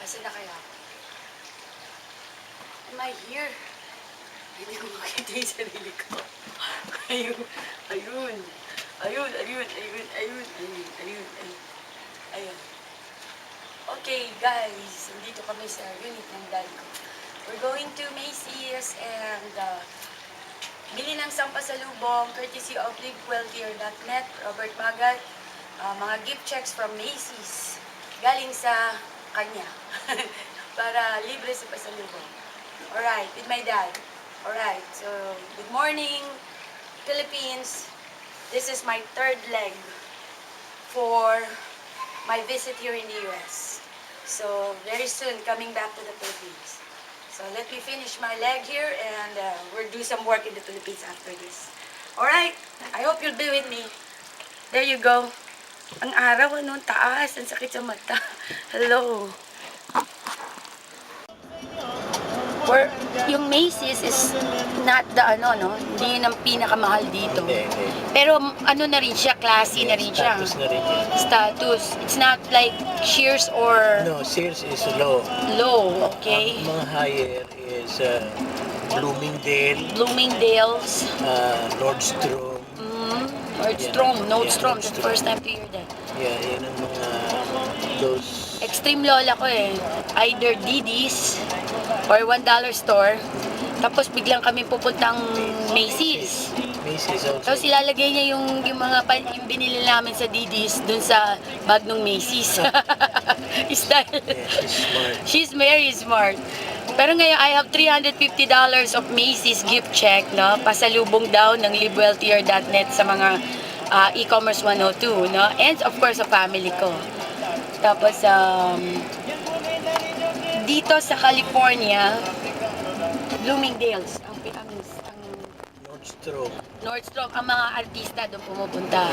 Asan na kaya ako? Am I here? Hindi ko makita yung sarili ko. Ayun, ayun. Ayun, ayun, ayun, ayun, ayun, ayun, ayun. Ayun. Okay, guys. Nandito kami sa unit ng dad ko. We're going to Macy's and bili ng sampasalubong courtesy of livewealthier.net, Robert Magat. Mga gift checks from Macy's. Galing sa kanya. Para libre sa pasalubong. Alright, with my dad. Alright, so good morning, Philippines. This is my third leg for my visit here in the US. So very soon, coming back to the Philippines. So let me finish my leg here and we'll do some work in the Philippines after this. Alright, I hope you'll be with me. There you go. Ang araw, ano, taas. Ang sakit sa mata. Hello. Or, yung Macy's is not the ano, no? Hindi yun ang pinakamahal dito. Pero ano na rin siya, classy na rin siya. Status na rin yan. Status. It's not like Sears or No, Sears is low. low, okay? Ang mga higher is Bloomingdale, Bloomingdale's, Nordstrom. Nordstrom, Nordstrom. That's the Nordstrom. first time to hear that. Yeah, yan ang mga those. Extreme lola ko eh. Either Didi's or $1 store. Tapos biglang kami pupuntang Macy's. Macy's also. Tapos ilalagay niya yung mga yung binili namin sa Didi's dun sa bag ng Macy's. Style. Yeah, she's smart. She's very smart. Pero ngayon, I have $350 of Macy's gift check, no? Pasalubong daw ng livewealthier.net sa mga e-commerce 102, no? And of course, sa family ko. Tapos, dito sa California, Bloomingdale's, ang Nordstrom. Nordstrom, ang mga artista doon pumupunta.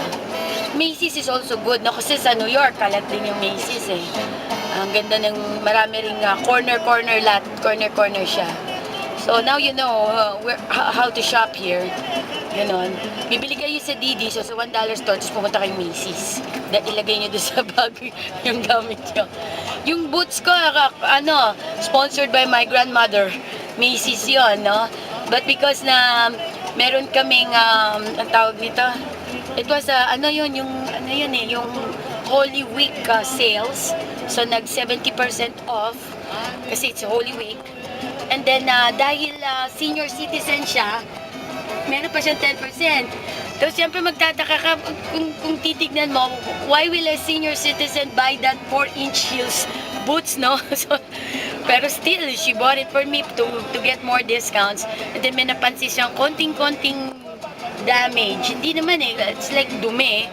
Macy's is also good, no? Kasi sa New York, kalat din yung Macy's eh. Ang ganda ng marami ring corner-corner lot, corner-corner siya. So now you know how to shop here. Ganon. Bibili kayo sa Didi, so sa $1 store, tapos pumunta kayong Macy's. Ilagay nyo doon sa bag yung gamit nyo. Yung boots ko, sponsored by my grandmother. Macy's yun, no? But because na meron kaming, ang tawag nito, it was, yung Holy Week sales. So, nag 70% off, kasi it's Holy Week. And then, dahil senior citizen siya, meron pa siyang 10%. Tapos, siyempre, magtataka ka kung titignan mo, why will a senior citizen buy that 4-inch heels boots, no? So, pero still, she bought it for me to get more discounts. And then, may napansin siyang konting-konting damage. Hindi naman eh, it's like dumi.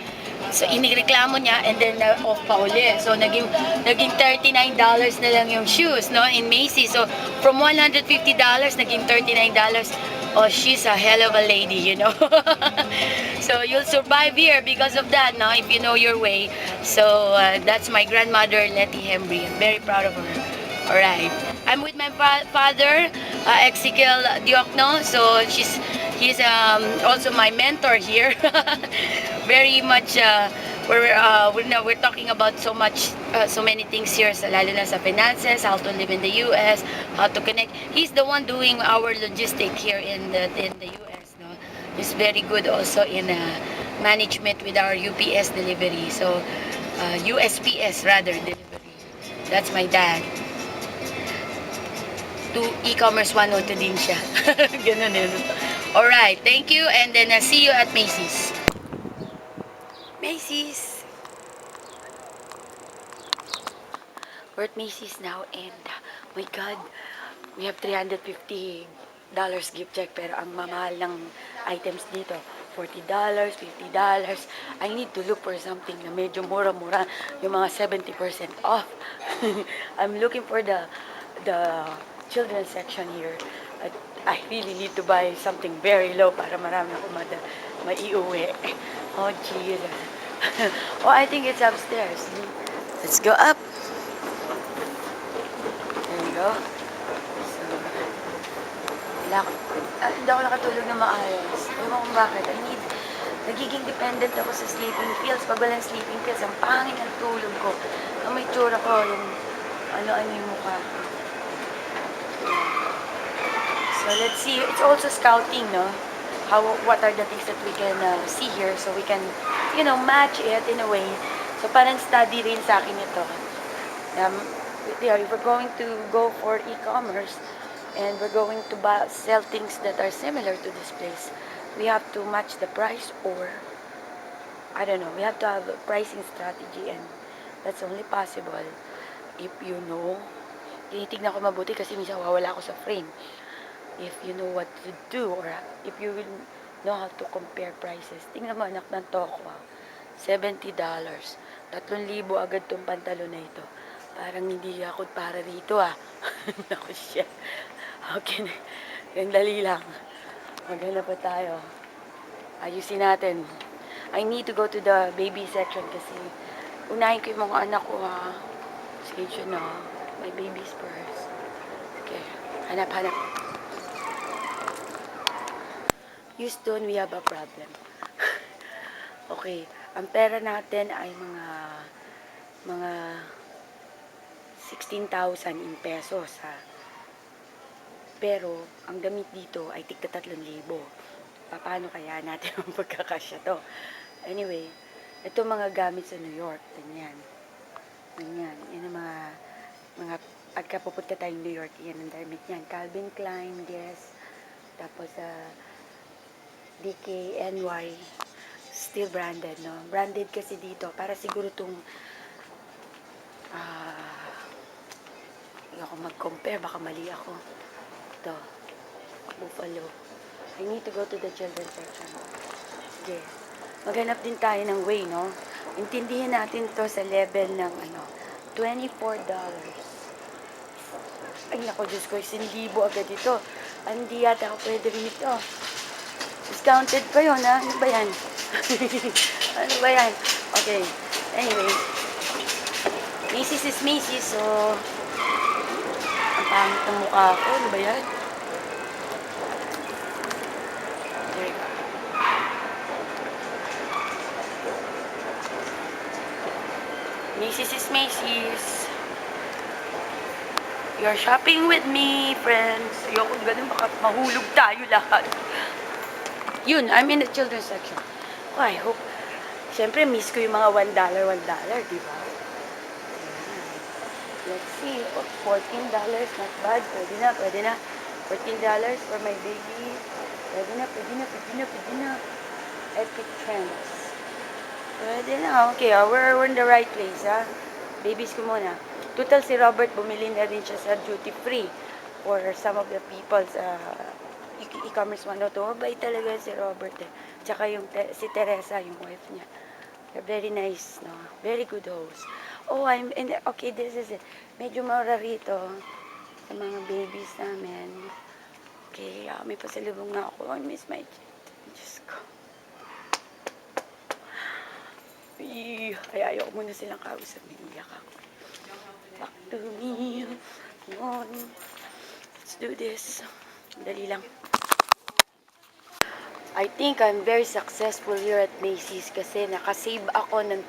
So, inireklamo niya and then off pa uli. So, naging $39 na lang yung shoes, no? In Macy's. So, from $150, naging $39. Oh, she's a hell of a lady, you know. So, you'll survive here because of that, no? If you know your way. So, that's my grandmother, Letty Hembry. I'm very proud of her. Alright. I'm with my father, Ezekiel Diokno. So, he's also my mentor here. Very much, we're talking about so many things here, lalo na sa finances, how to live in the US, how to connect. He's the one doing our logistic here in the US, no? He's very good also in management with our UPS delivery, so USPS rather delivery. That's my dad. To e-commerce 102 din siya. Ganun yun. Alright, thank you and then see you at Macy's. Macy's. We're at Macy's now and my God, we have $350 gift check pero ang mamahal ng items dito, $40, $50. I need to look for something na medyo mura-mura, yung mga 70% off. I'm looking for the children's section here. I really need to buy something very low para marami ako maiuwi. Oh, Jesus. Oh, I think it's upstairs. Let's go up. There you go. So, hindi ako nakatulog na maayos. Ewan kung bakit. Nagiging dependent ako sa sleeping pills. Pag walang sleeping pills, ang pangit ang tulog ko. Ang may tsura ko, yung ano-ano yung mukha ko. So let's see. It's also scouting, no? What are the things that we can see here so we can, match it in a way. So parang study rin sa akin ito. Um, if we're going to go for e-commerce and we're going to sell things that are similar to this place, we have to match the price, or I don't know, we have to have a pricing strategy, and that's only possible if you know. Tinitignan ko mabuti kasi minsan wawala ako sa frame. If you know what to do, or if you will know how to compare prices. Tingnan mo, anak ng tokwa, $70. 3,000 agad tong pantalon na ito. Parang hindi ako para rito Naku siya. Okay, yung dali lang. Maghanap pa tayo. Ayusin natin. I need to go to the baby section kasi unahin ko yung mga anak ko Sige na. My baby's purse. Okay. Hanap. Houston, we have a problem. Okay. Ang pera natin ay mga 16,000 in pesos Pero ang damit dito ay tigta 3,000. Paano kaya natin ang pagkakasya to? Anyway, ito mga gamit sa New York. Ganyan. Yan ang mga pagka pupunta tayong New York, yan ang damit yan. Calvin Klein, Guess, tapos DKNY, still branded, no? Branded kasi dito, para siguro itong hindi ako mag-compare, baka mali ako. Ito, Buffalo. I need to go to the children's section. Sige. Maghanap din tayo ng way, no? Intindihin natin to sa level ng $24. Ay, naku, Diyos ko, 1,000 agad ito. Hindi yata ako pwede rin ito. Discounted pa yun, ha? Ano ba yan? Ano ba yan? Okay. Anyway. Macy's is Macy's, so ang pangit ng mukha ko. Ano ba yan? Macy's is Macy's. You're shopping with me, friends. Ayoko ganun, baka mahulog tayo lahat. Yun, I'm in the children's section. Oh, I hope. Siyempre, miss ko yung mga $1, di ba? Let's see. Oh, $14, not bad. Pwede na. $14 for my baby. Pwede na. Epic Trends. Pwede na. Okay, we're in the right place, Babies ko muna. Total, si Robert, bumili na rin siya sa duty free for some of the people's e-commerce Mabait talaga si Robert Tsaka si Teresa, yung wife niya. They're very nice, no? Very good host. Oh, okay, this is it. Medyo mura rito sa mga babies namin. Okay, may pasalubong na ako. I miss my Diyos ko. Ay, ayoko muna silang kausap. Iiyak ako. Back to me. Come on. Let's do this. Dali lang. I think I'm very successful here at Macy's kasi nakasave ako ng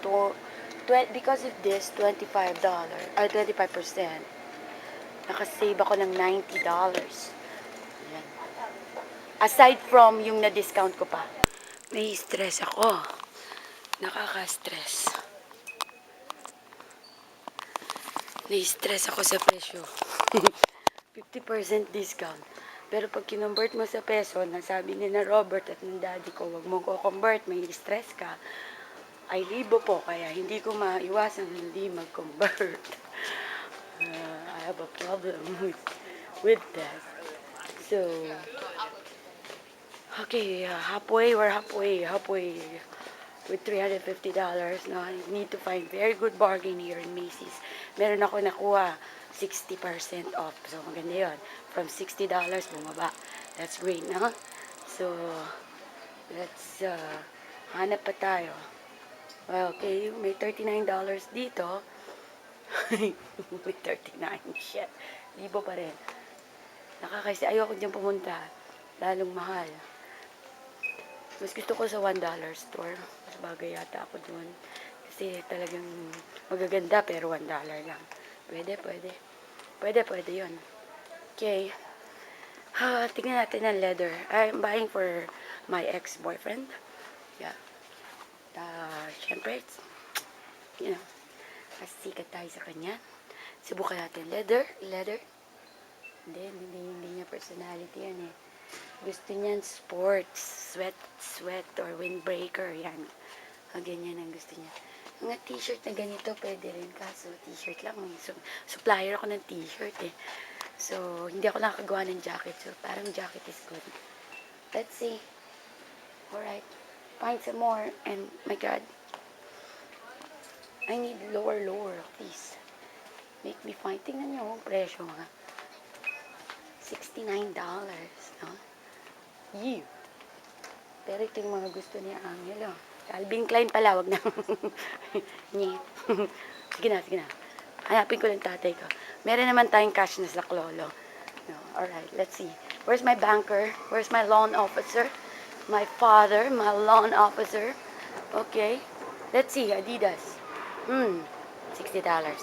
because of this, $25, 25%. Nakasave ako ng $90. Ayan. Aside from yung na-discount ko pa. May stress ako. Nakaka-stress. Na-stress ako sa presyo. 50% discount. Pero pag kinonvert mo sa peso, nasabi ni na Robert at ng daddy ko, wag mo ko convert, may stress ka, ay libo po. Kaya hindi ko maiwasan hindi mag-convert. I have a problem with that. So, okay, we're halfway with $350. Now, I need to find very good bargain here in Macy's. Meron ako nakuha 60% off. So, maganda yun. From $60, bumaba. That's great, no? So, let's hanap pa tayo. Well, okay, may $39 dito. May 39, shit. Libo pa rin. Nakakaisi, ayoko dyan pumunta. Lalong mahal. Mas gusto ko sa $1 store. Mas bagay yata ako doon. Kasi talagang magaganda pero $1 lang. Pwede, pwede. Pwede yun. Okay. Tingnan natin ang leather. I'm buying for my ex-boyfriend. Yeah. Siyempre, you know, kasi sikat tayo sa kanya. Subukan natin. Leather. Hindi niya personality yan eh. Gusto niyan sports, sweat or windbreaker, yan. Ganyan ang gusto niya. Mga t-shirt na ganito, pwede rin. Kaso, t-shirt lang. Supplier ako ng t-shirt eh. So, hindi ako nakagawa ng jacket. So, parang jacket is good. Let's see. Alright. Find some more. And, my God. I need lower, please. Make me find. Tingnan niyo ang presyo mga. $69. No? Yee. Pero ito yung mga gusto niya, Angelo. Calvin Klein pala, wag na. Nye. Sige na. Hanapin ko lang tatay ko. Meron naman tayong cash na sa Klolo. No, alright, let's see. Where's my banker? Where's my loan officer? My father, my loan officer. Okay. Let's see, Adidas. $60.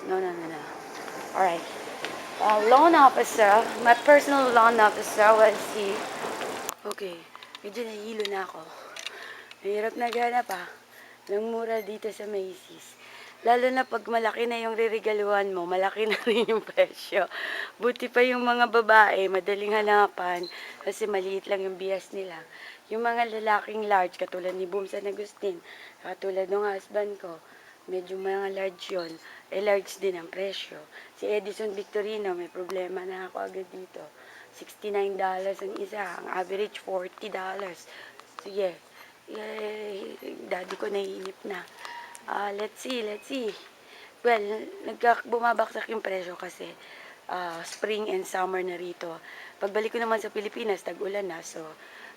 No. Alright. Loan officer, my personal loan officer, let's see. Okay, medyo nahihilo na ako. Mahirap naghanap ng mura dito sa Macy's. Lalo na pag malaki na yung ririgaluhan mo, malaki na rin yung presyo. Buti pa yung mga babae, madaling hanapan kasi maliit lang yung bias nila. Yung mga lalaking large, katulad ni Boom San Agustin, katulad ng husband ko, medyo mga large yun, large din ang presyo. Si Edison Victorino, may problema na ako agad dito. $69 ang isa, ang average $40. Sige, daddy ko naiinip na. Let's see. Well, bumabaksak yung presyo kasi spring and summer na rito. Pagbalik ko naman sa Pilipinas, tag-ulan na, so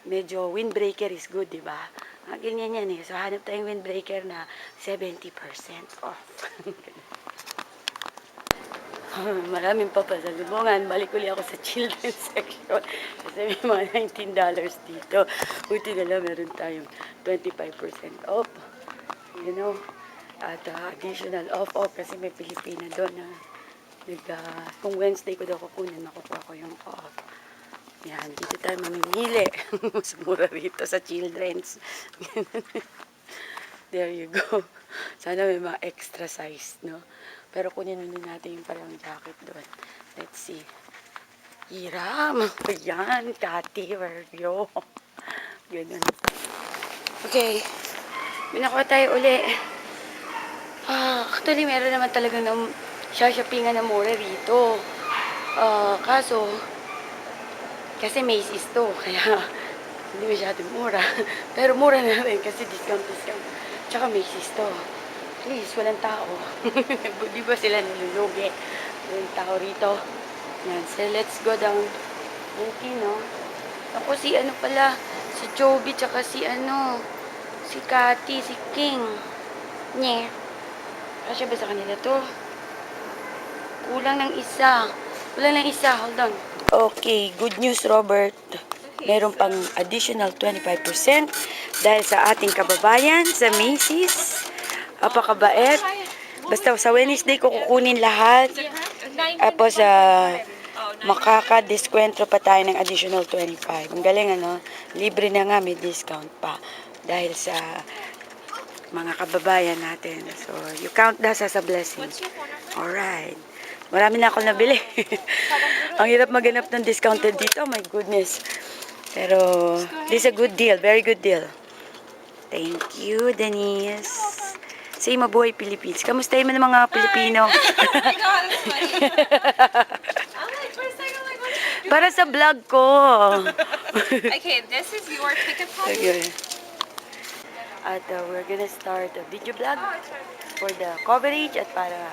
medyo windbreaker is good, di ba? Ganyan yan eh. So, hanap tayong windbreaker na 70% off. Maraming papasalubungan. Balik uli ako sa children's section. Kasi may mga $19 dito. Buti na lang meron tayong 25% off. You know? At additional off kasi may Pilipina doon na kung Wednesday ko daw kukunin, makukuha ko yung off. Yan, dito tayo mamimili. Mas mura rito sa children's. There you go. Sana may mga extra size, no? Pero kunin na natin yung parang jacket doon. Let's see. Hiram. Ayan, Kati, where are you? Ganun. Okay. Binakuha tayo uli. Actually, meron naman talaga ng shoppingan na mura rito. Kaso, kasi Macy's to, kaya hindi masyadong mura. Pero mura na rin kasi discount. Tsaka Macy's to. Please, walang tao. Di ba sila nalulugi? Walang tao rito. Yan, so let's go down. Okay, no? Ako si si Joby, tsaka si Kati, si King. Nye. Kasya ba sa kanila to? Kulang ng isa, hold on. Okay, good news, Robert. Meron pang additional 25% dahil sa ating kababayan sa Macy's. Apakabait. Basta sa Wednesday ko kukunin lahat. Tapos makaka-diskwento pa tayo ng additional 25. Ang galing libre na nga, may discount pa. Dahil sa mga kababayan natin. So, you count that as a blessing. Alright. Marami na ako nabili. Ang hirap maghanap ng discounted dito. Oh my goodness. Pero, this is a good deal. Very good deal. Thank you, Denise. Say mabuhay Philippines. Kamustahin mo ng mga Pilipino? Oh my God, that's funny. I'm like, for a second, like, what you Para sa vlog ko. Okay, this is your ticket package. Okay. At we're gonna start a video vlog for the coverage at para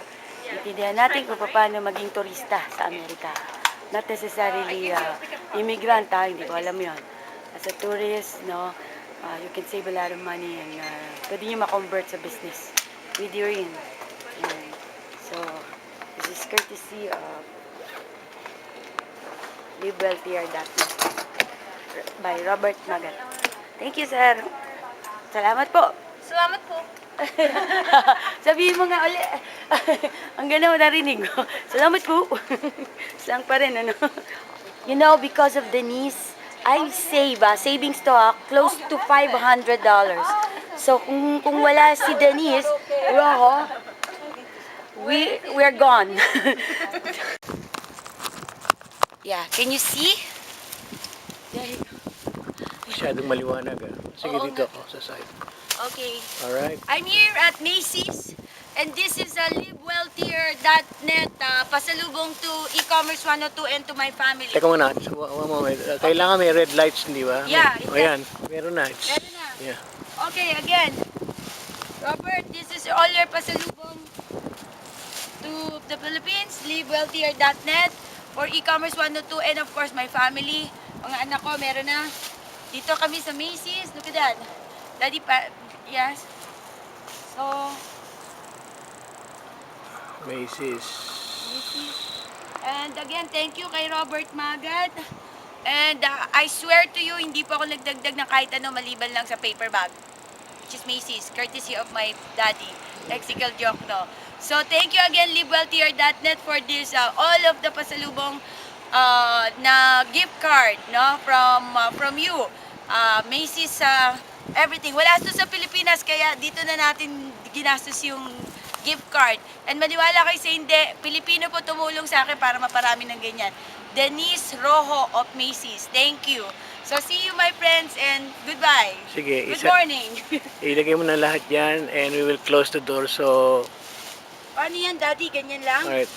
intindihan natin kung paano maging turista sa Amerika. Not necessarily immigrant, hindi ko alam yon. As a tourist, you can save a lot of money and pwede nyo ma-convert sa business with your in. So, this is courtesy of LiveWealthier.net by Robert Magat. Thank you, sir. Salamat po. Salamat po. Sabihin mo nga ulit. Ang ganda mo narinig ko. Salamat po. Slang pa rin, ano? You know, because of Denise, I save, savings to close to $500. So, kung wala si Denise, we're gone. Yeah, can you see? There you go. Masyadong maliwanag ah. Sige Oo dito nga. ako sa side. Okay. Alright. I'm here at Macy's, and this is a livewealthier.net pasalubong to e-commerce 102 and to my family. Teka muna, one moment. Kailangan may red lights, di ba? Yeah, O yan, meron na. Meron na. Yeah. Okay, again. Robert, this is all your pasalubong to the Philippines, livewealthier.net for e-commerce 102 and of course my family. Mga anak ko, meron na. Dito kami sa Macy's. Look at that. Daddy pa, yes. So, Macy's. and again, thank you kay Robert Magat. And I swear to you, hindi po ako nagdagdag ng kahit ano maliban lang sa paper bag. Which is Macy's, courtesy of my daddy. Lexical joke, no? So, thank you again, livewealthier.net for this, all of the pasalubong na gift card, no? From you. Macy's, everything. Wala ito sa Pilipinas, kaya dito na natin ginastos yung gift card. And maniwala kayo sa hindi, Pilipino po tumulong sa akin para maparami ng ganyan. Denise Rojo of Macy's. Thank you. So, see you my friends and goodbye. Sige, Good morning. ilagay mo na lahat yan and we will close the door. So, Paano yan, Daddy? Ganyan lang? alright.